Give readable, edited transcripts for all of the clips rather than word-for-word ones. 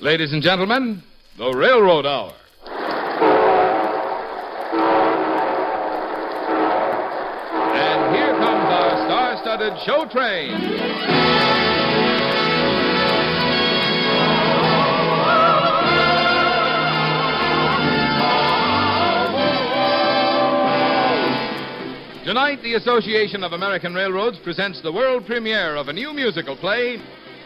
Ladies and gentlemen, the Railroad Hour. And here comes our star-studded show train. Tonight, the Association of American Railroads presents the world premiere of a new musical play.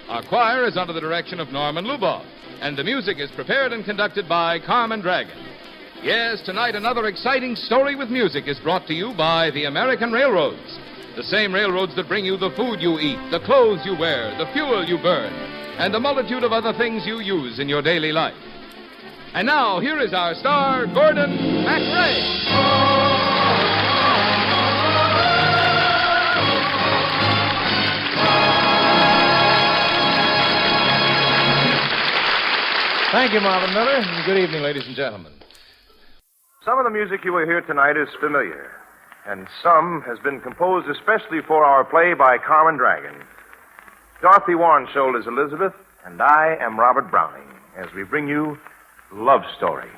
Our choir is under the direction of Norman Luboff, and the music is prepared and conducted by Carmen Dragon. Yes, tonight another exciting story with music is brought to you by the American Railroads. The same railroads that bring you the food you eat, the clothes you wear, the fuel you burn, and a multitude of other things you use in your daily life. And now, here is our star, Gordon MacRae. Thank you, Marvin Miller, and good evening, ladies and gentlemen. Some of the music you will hear tonight is familiar, and some has been composed especially for our play by Carmen Dragon. Dorothy Warnsholt is Elizabeth, and I am Robert Browning, as we bring you Love Story.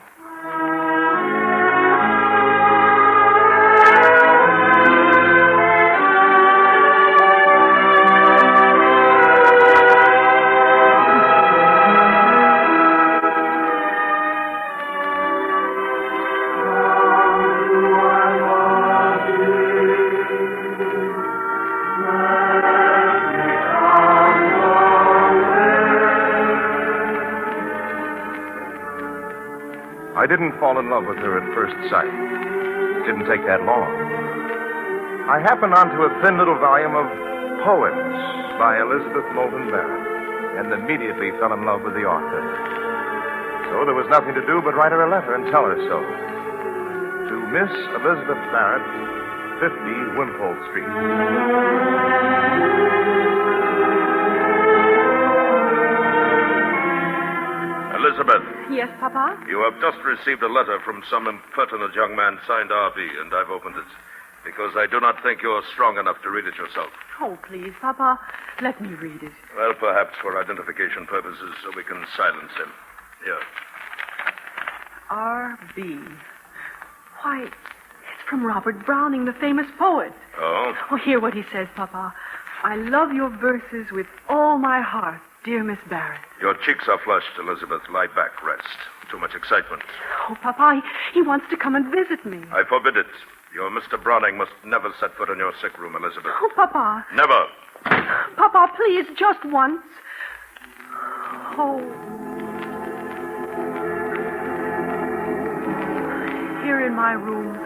I didn't fall in love with her at first sight. It didn't take that long. I happened onto a thin little volume of poems by Elizabeth Moulton Barrett and immediately fell in love with the author. So there was nothing to do but write her a letter and tell her so. To Miss Elizabeth Barrett, 50 Wimpole Street. Elizabeth. Yes, Papa? You have just received a letter from some impertinent young man signed R.B., and I've opened it because I do not think you're strong enough to read it yourself. Oh, please, Papa, let me read it. Well, perhaps for identification purposes, so we can silence him. Here. R.B. Why, it's from Robert Browning, the famous poet. Oh? Oh, hear what he says, Papa. I love your verses with all my heart, dear Miss Barrett. Your cheeks are flushed, Elizabeth. Lie back, rest. Too much excitement. Oh, Papa, he wants to come and visit me. I forbid it. Your Mr. Browning must never set foot in your sick room, Elizabeth. Oh, Papa. Never. Papa, please, just once. Oh. Here in my room,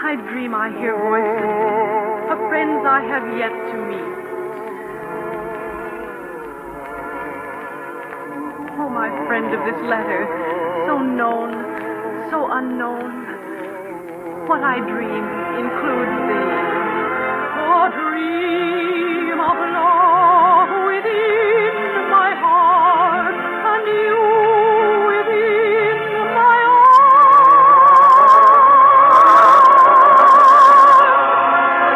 I dream I hear voices of friends I have yet to meet. Oh, my friend of this letter, so known, so unknown. What I dream includes thee. Oh, dream of love within my heart, and you within my arms.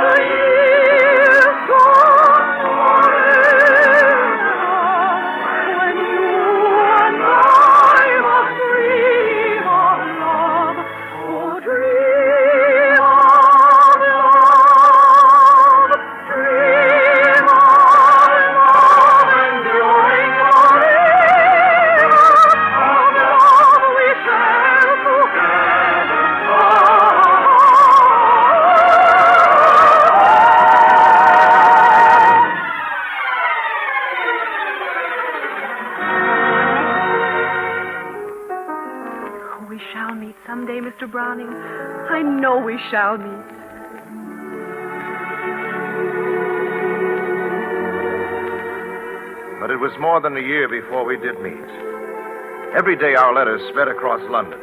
The years gone forever, when you and I must dream of love. Oh, dream of love, dream of love, enduring forever, of love we share together. We shall meet someday, Mr. Browning. I know we shall meet. But it was more than a year before we did meet. Every day our letters sped across London,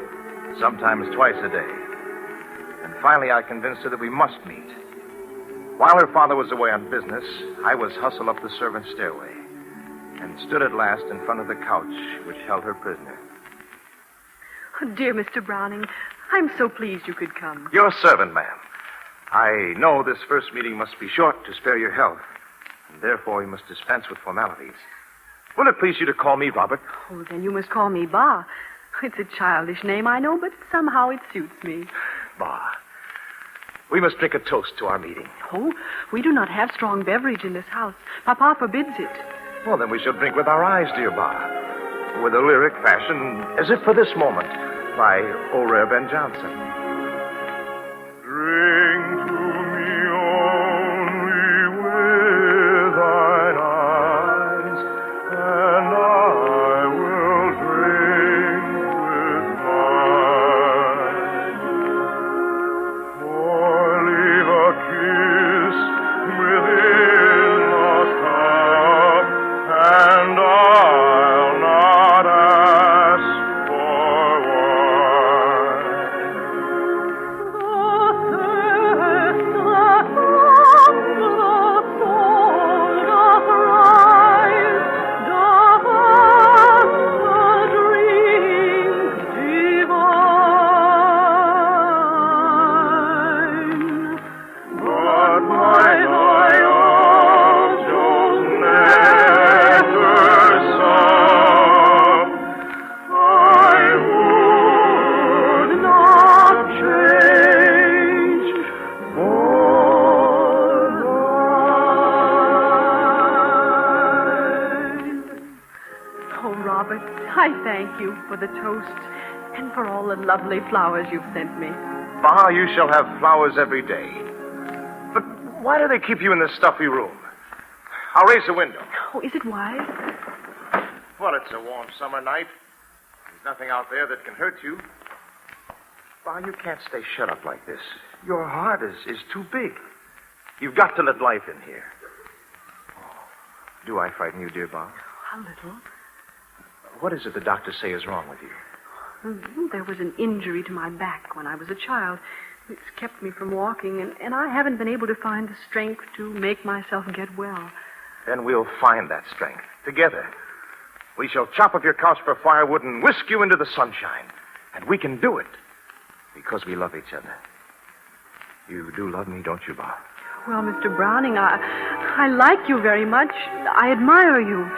sometimes twice a day. And finally I convinced her that we must meet. While her father was away on business, I was hustled up the servants' stairway and stood at last in front of the couch which held her prisoner. Oh, dear Mr. Browning, I'm so pleased you could come. Your servant, ma'am. I know this first meeting must be short to spare your health, and therefore we must dispense with formalities. Will it please you to call me Robert? Oh, then you must call me Ba. It's a childish name, I know, but somehow it suits me. Ba. We must drink a toast to our meeting. Oh, we do not have strong beverage in this house. Papa forbids it. Well, then we shall drink with our eyes, dear Ba. With a lyric fashion, as if for this moment, by O'Reilly Ben Jonson. Drink to me only with thine eyes, and I will drink with mine. Or leave a kiss within the cup, and I'll not ask for for the toast and for all the lovely flowers you've sent me. Ba, you shall have flowers every day. But why do they keep you in this stuffy room? I'll raise the window. Oh, is it wise? Well, it's a warm summer night. There's nothing out there that can hurt you. Ba, you can't stay shut up like this. Your heart is too big. You've got to let life in here. Oh, do I frighten you, dear Ba? A little. What is it the doctors say is wrong with you? There was an injury to my back when I was a child. It's kept me from walking, and I haven't been able to find the strength to make myself get well. Then we'll find that strength together. We shall chop up your couch for firewood and whisk you into the sunshine. And we can do it because we love each other. You do love me, don't you, Bob? Well, Mr. Browning, I like you very much. I admire you.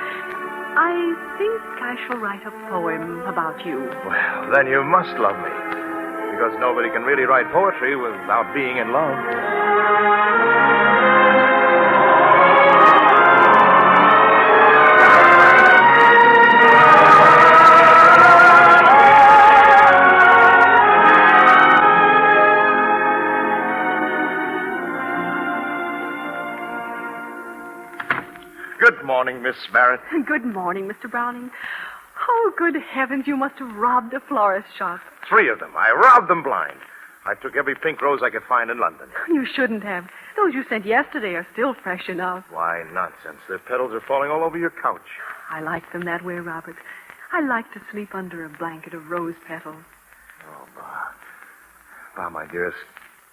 I think I shall write a poem about you. Well, then you must love me. Because nobody can really write poetry without being in love. Good morning, Miss Barrett. Good morning, Mr. Browning. Oh, good heavens, you must have robbed a florist shop. 3 of them. I robbed them blind. I took every pink rose I could find in London. You shouldn't have. Those you sent yesterday are still fresh enough. Why, nonsense. Their petals are falling all over your couch. I like them that way, Robert. I like to sleep under a blanket of rose petals. Oh, Bob, my dearest,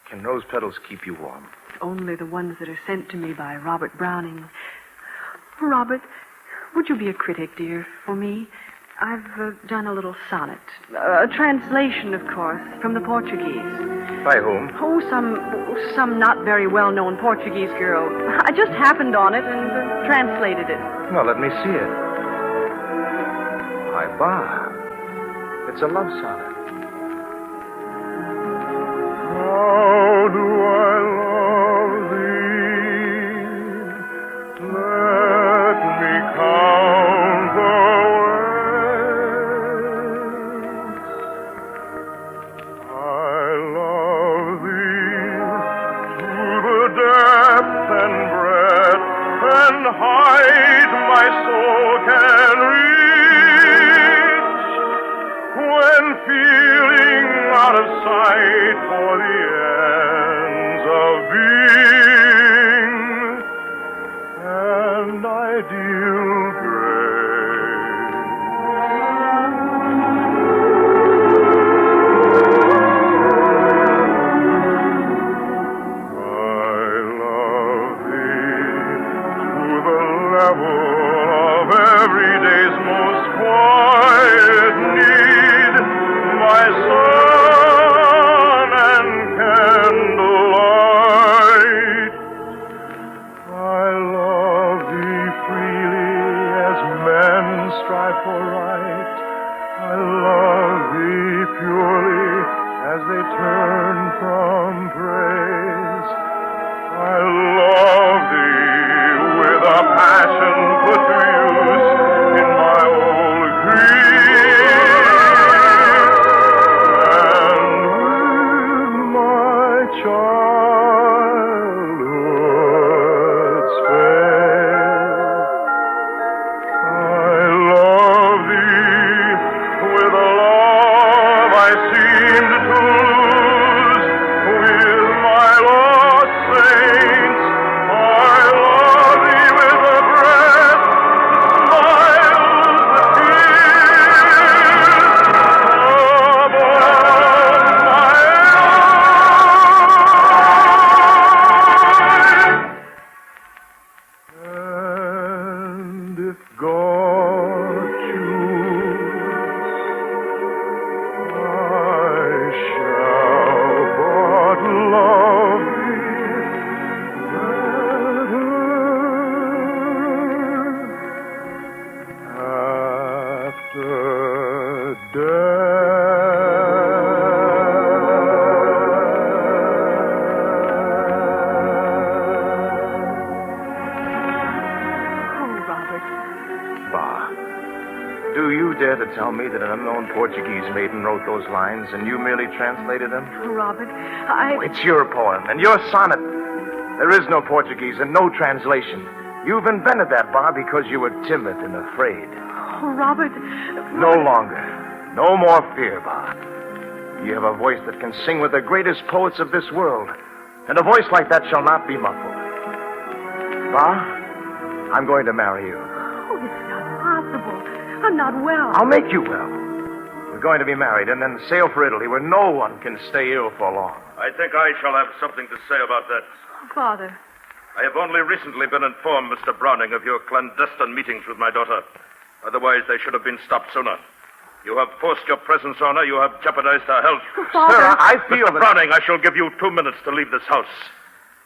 can rose petals keep you warm? Only the ones that are sent to me by Robert Browning. Robert, would you be a critic, dear, for me? I've done a little sonnet. A translation, of course, from the Portuguese. By whom? Oh, some not very well-known Portuguese girl. I just happened on it and translated it. Well, let me see it. Why, Bob, it's a love sonnet. How do I love thee? Let me count the ways. I love thee to the depth and breadth and height my soul can reach. When feeling out of sight for the ends of being, and ideal grace. I love thee to the level of every day's most quiet need, my sun and candlelight. I love thee freely as or choose, I shall but love thee better after death. Do you dare to tell me that an unknown Portuguese maiden wrote those lines and you merely translated them? Robert, It's your poem and your sonnet. There is no Portuguese and no translation. You've invented that, Bar, because you were timid and afraid. Oh, Robert. No longer. No more fear, Bar. You have a voice that can sing with the greatest poets of this world. And a voice like that shall not be muffled. Bar, I'm going to marry you. Oh, it's not possible. I'm not well. I'll make you well. We're going to be married and then sail for Italy where no one can stay ill for long. I think I shall have something to say about that. Father. I have only recently been informed, Mr. Browning, of your clandestine meetings with my daughter. Otherwise, they should have been stopped sooner. You have forced your presence on her. You have jeopardized her health. Father. Sir, I feel Mr. Browning, I shall give you 2 minutes to leave this house.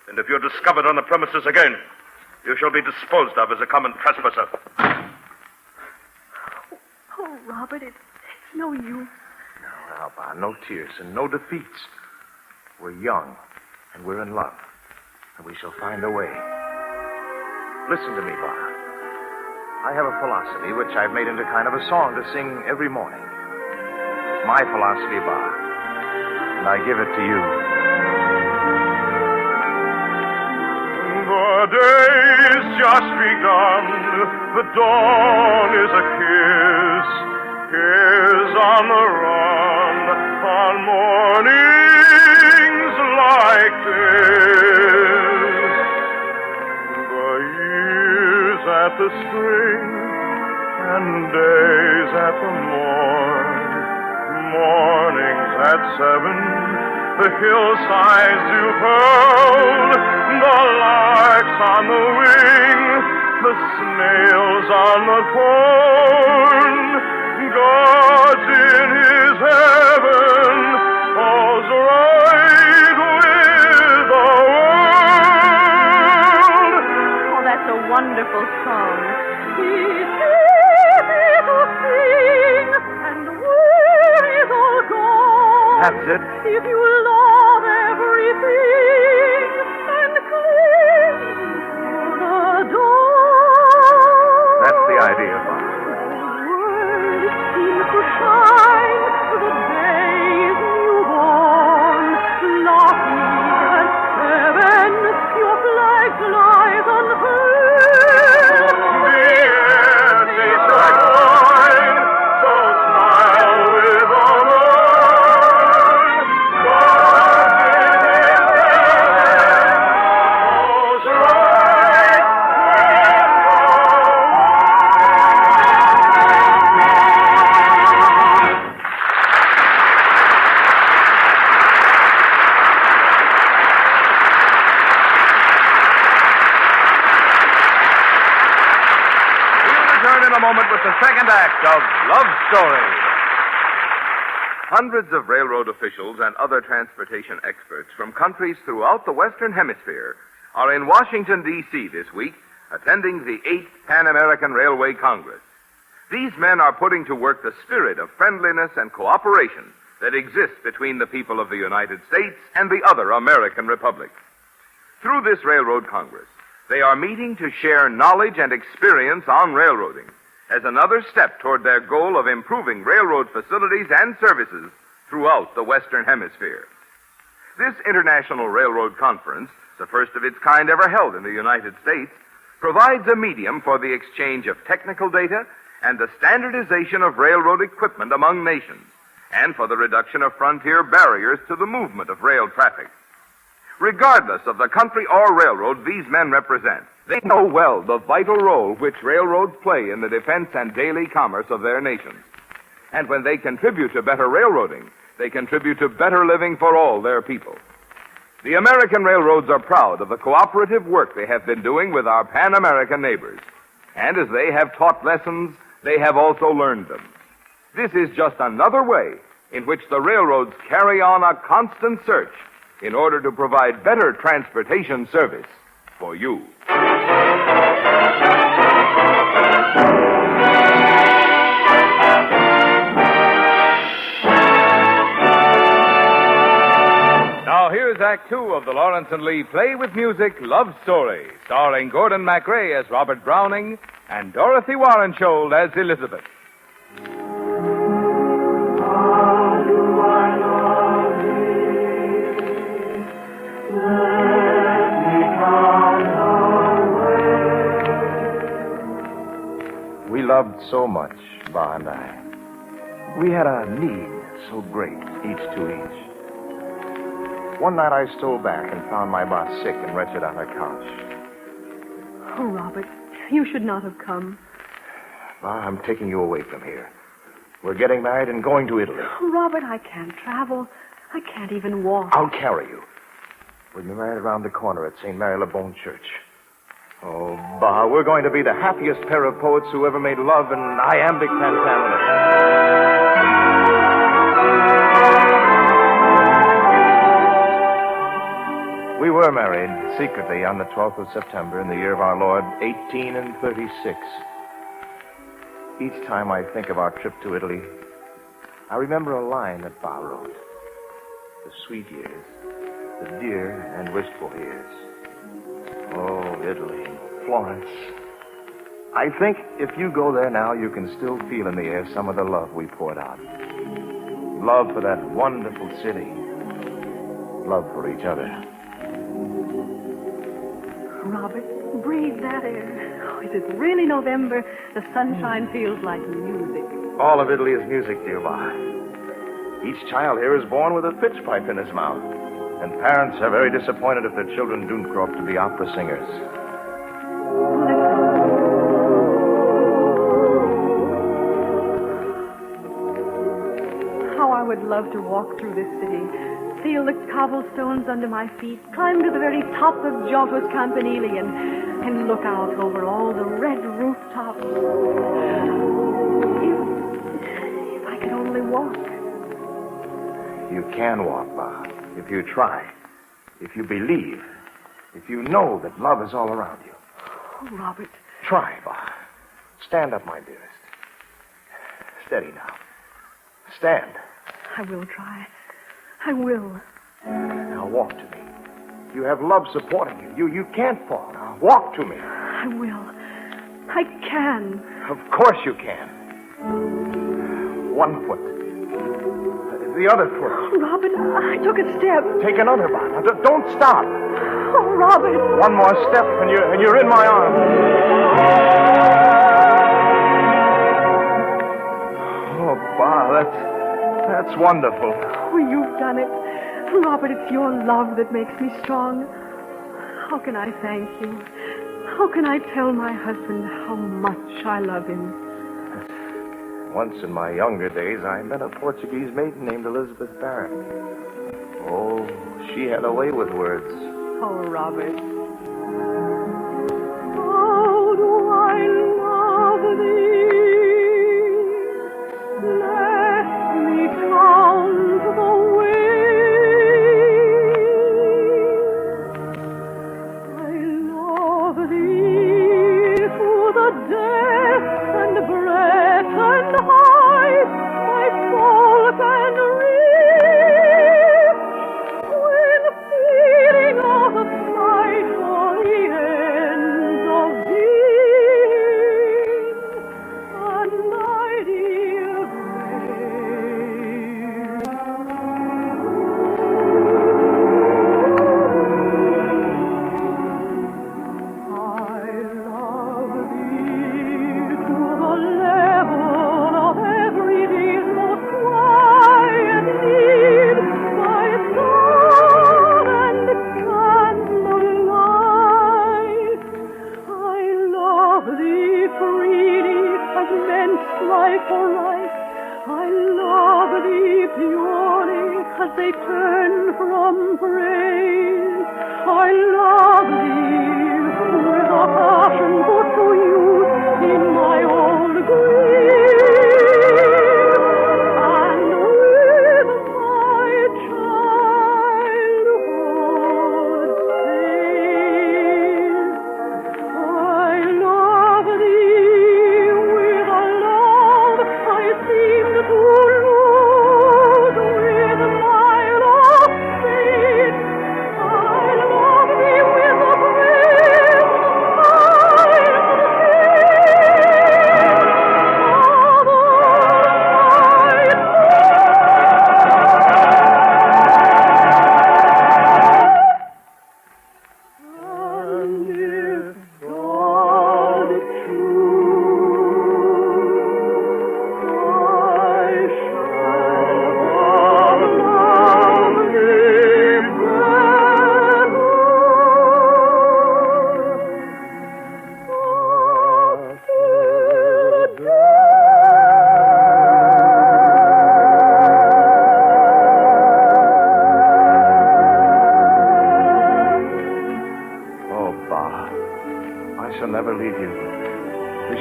And if you're discovered on the premises again, you shall be disposed of as a common trespasser. Oh, Robert, it's no use. Now, Bar, no tears and no defeats. We're young and we're in love. And we shall find a way. Listen to me, Bar. I have a philosophy which I've made into kind of a song to sing every morning. It's my philosophy, Bar. And I give it to you. The day's just begun. The dawn is a kiss. Is on the run on mornings like this. The years at the spring and days at the morn, mornings at 7, the hillsides do pearl, the larks on the wing, the snails on the corn. God's in his heaven, all's right with the world. Oh, that's a wonderful song. He's here to sing, and where is all gone? That's it. If you love everything and cling to the door. That's the idea, Bob. To shine the days newborn, laughing at heaven, your flag flies unfurled. The air tastes like wine, so smile with a word. God in his heaven, all's right moment with the second act of Love Story. Hundreds of railroad officials and other transportation experts from countries throughout the Western Hemisphere are in Washington, D.C. this week, attending the 8th Pan American Railway Congress. These men are putting to work the spirit of friendliness and cooperation that exists between the people of the United States and the other American republics. Through this Railroad Congress, they are meeting to share knowledge and experience on railroading as another step toward their goal of improving railroad facilities and services throughout the Western Hemisphere. This International Railroad Conference, the first of its kind ever held in the United States, provides a medium for the exchange of technical data and the standardization of railroad equipment among nations, and for the reduction of frontier barriers to the movement of rail traffic. Regardless of the country or railroad these men represent, they know well the vital role which railroads play in the defense and daily commerce of their nations. And when they contribute to better railroading, they contribute to better living for all their people. The American railroads are proud of the cooperative work they have been doing with our Pan-American neighbors. And as they have taught lessons, they have also learned them. This is just another way in which the railroads carry on a constant search in order to provide better transportation service for you. Now here's Act Two of the Lawrence and Lee Play with Music Love Story, starring Gordon MacRae as Robert Browning and Dorothy Warrenshold as Elizabeth. We loved so much, Ba and I. We had a need so great, each to each. One night I stole back and found my Ba sick and wretched on her couch. Oh, Robert, you should not have come. Ba, I'm taking you away from here. We're getting married and going to Italy. Oh, Robert, I can't travel. I can't even walk. I'll carry you. We'll be married around the corner at St. Mary Le Bone Church. Oh, Ba, we're going to be the happiest pair of poets who ever made love in iambic pentameter. We were married secretly on the 12th of September in the year of our Lord, 1836. Each time I think of our trip to Italy, I remember a line that Ba wrote. The sweet years, the dear and wistful years. Oh, Italy, Florence. I think if you go there now, you can still feel in the air some of the love we poured out. Love for that wonderful city. Love for each other. Robert, breathe that air. Oh, is it really November? The sunshine feels like music. All of Italy is music, dear Ba. Each child here is born with a pitch pipe in his mouth. And parents are very disappointed if their children don't grow up to be opera singers. How I would love to walk through this city, feel the cobblestones under my feet, climb to the very top of Giotto's Campanile and look out over all the red rooftops. If I could only walk. You can walk, Ba, if you try, if you believe, if you know that love is all around you. Oh, Robert. Try, Ba. Stand up, my dearest. Steady now. Stand. I will try. I will. Now walk to me. You have love supporting you. You can't fall. Now walk to me. I will. I can. Of course you can. One foot. The other foot. Oh, Robert, I took a step. Take another, Ba. Now, don't stop. Oh, Robert. One more step and you're in my arms. Oh, Ba, that's wonderful. Oh, you've done it. Robert, it's your love that makes me strong. How can I thank you? How can I tell my husband how much I love him? Once in my younger days, I met a Portuguese maiden named Elizabeth Barrett. Oh, she had a way with words. Oh, Robert. How do I love thee? Let me count the ways. I love thee to the death and breath and height my soul can reach. When feeling of the sight or the ends of being, and I dear grace. I love thee to the level of every day's most quiet need, my sun and candlelight. I love thee freely as men strive for right. I love thee purely as they turn from praise. I love thee with a passion put to use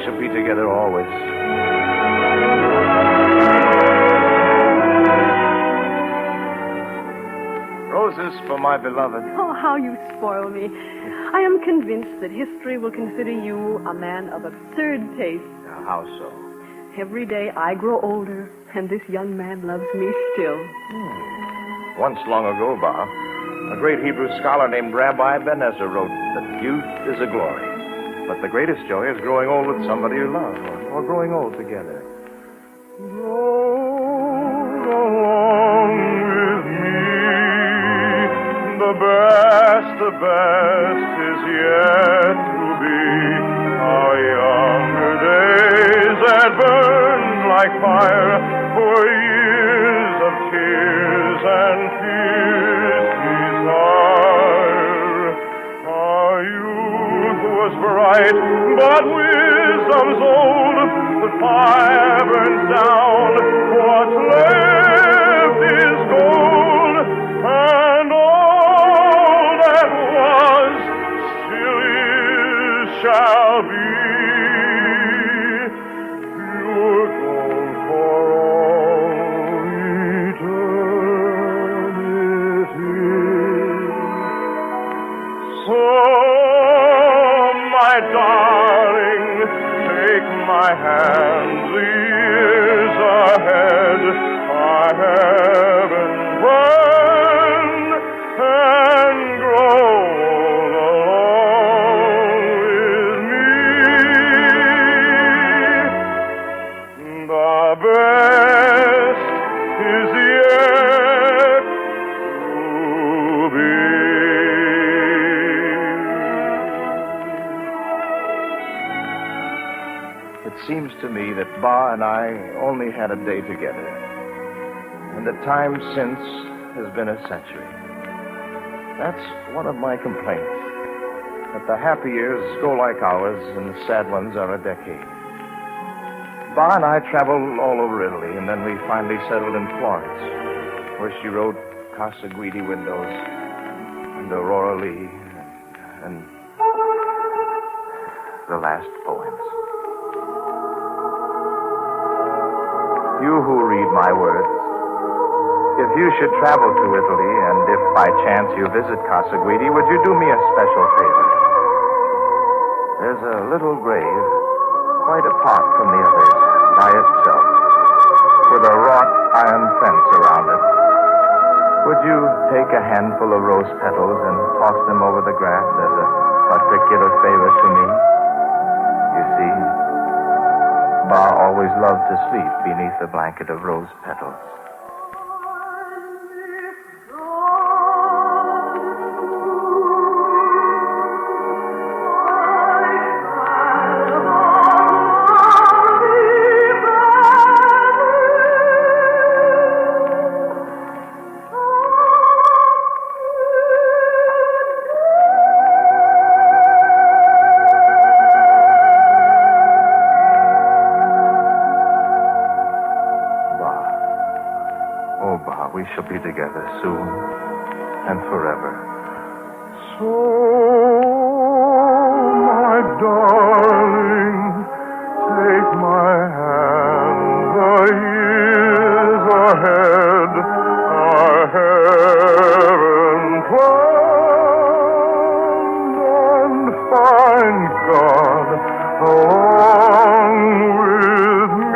shall be together always. Roses for my beloved. Oh, how you spoil me. I am convinced that history will consider you a man of absurd taste. How so? Every day I grow older, and this young man loves me still. Once long ago, Bob, a great Hebrew scholar named Rabbi Ben Ezra wrote that youth is a glory, but the greatest joy is growing old with somebody you love, or growing old together. Roll along with me, the best is yet to be. Our younger days that burned like fire for years of tears and fears desire. Our youth was bright, but wisdom's old. The fire burns down, what's left is gold, and all that was still is shall be. Pure gold for all eternity. So, my darling, take my hand, the years ahead are heaven born, and grow along with me. The best is yet to be. It seems to me that Ba and I only had a day together, and the time since has been a century. That's one of my complaints, that the happy years go like ours and the sad ones are a decade. Ba and I traveled all over Italy, and then we finally settled in Florence, where she wrote Casa Guidi Windows and Aurora Lee and the last poems. You who read my words, if you should travel to Italy, and if by chance you visit Casa Guidi, would you do me a special favor? There's a little grave, quite apart from the others, by itself, with a wrought iron fence around it. Would you take a handful of rose petals and toss them over the grass as a particular favor to me? You see, Ba always loved to sleep beneath a blanket of rose petals. We shall be together soon and forever. So, my darling, take my hand. The years ahead are heaven planned, and find God along with me.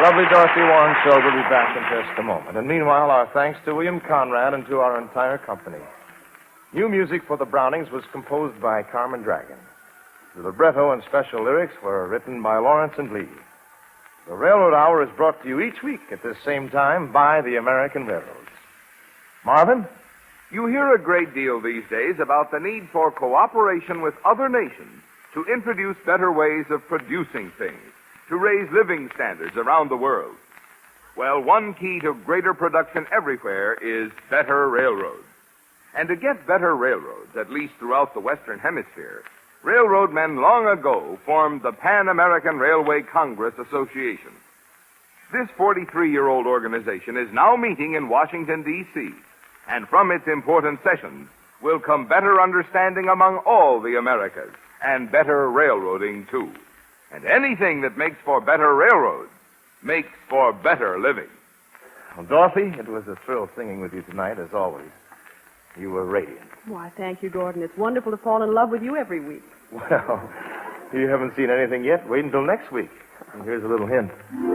Lovely Dorothy Warren Show will be back in just a moment. And meanwhile, our thanks to William Conrad and to our entire company. New music for the Brownings was composed by Carmen Dragon. The libretto and special lyrics were written by Lawrence and Lee. The Railroad Hour is brought to you each week at this same time by the American Railroads. Marvin? You hear a great deal these days about the need for cooperation with other nations to introduce better ways of producing things, to raise living standards around the world. Well, one key to greater production everywhere is better railroads. And to get better railroads, at least throughout the Western Hemisphere, railroad men long ago formed the Pan American Railway Congress Association. This 43-year-old organization is now meeting in Washington, D.C., and from its important sessions will come better understanding among all the Americas, and better railroading, too. And anything that makes for better railroads makes for better living. Well, Dorothy, it was a thrill singing with you tonight, as always. You were radiant. Why, thank you, Gordon. It's wonderful to fall in love with you every week. Well, you haven't seen anything yet. Wait until next week. And here's a little hint. When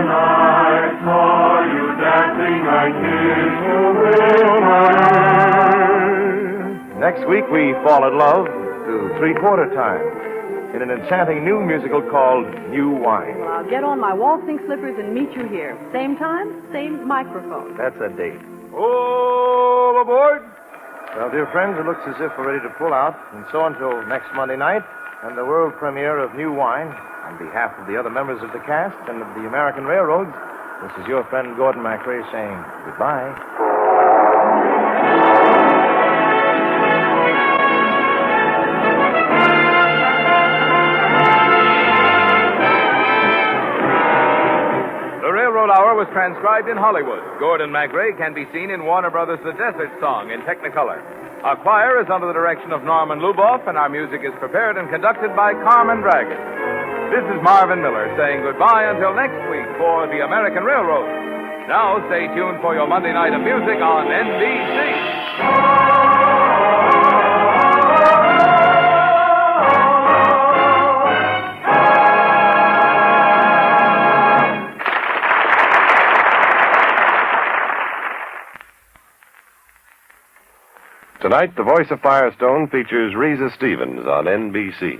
I saw you dancing, I kissed you with my eyes. Next week, we fall in love to three-quarter time in an enchanting new musical called New Wine. Well, I'll get on my waltzing slippers and meet you here. Same time, same microphone. That's a date. All aboard! Well, dear friends, it looks as if we're ready to pull out. And so until next Monday night and the world premiere of New Wine, on behalf of the other members of the cast and of the American Railroads, this is your friend Gordon MacRae saying goodbye. The Railroad Hour was transcribed in Hollywood. Gordon MacRae can be seen in Warner Brothers' The Desert Song in Technicolor. Our choir is under the direction of Norman Luboff, and our music is prepared and conducted by Carmen Dragon. This is Marvin Miller saying goodbye until next week for the American Railroad. Now stay tuned for your Monday night of music on NBC. Tonight, The Voice of Firestone features Reza Stevens on NBC.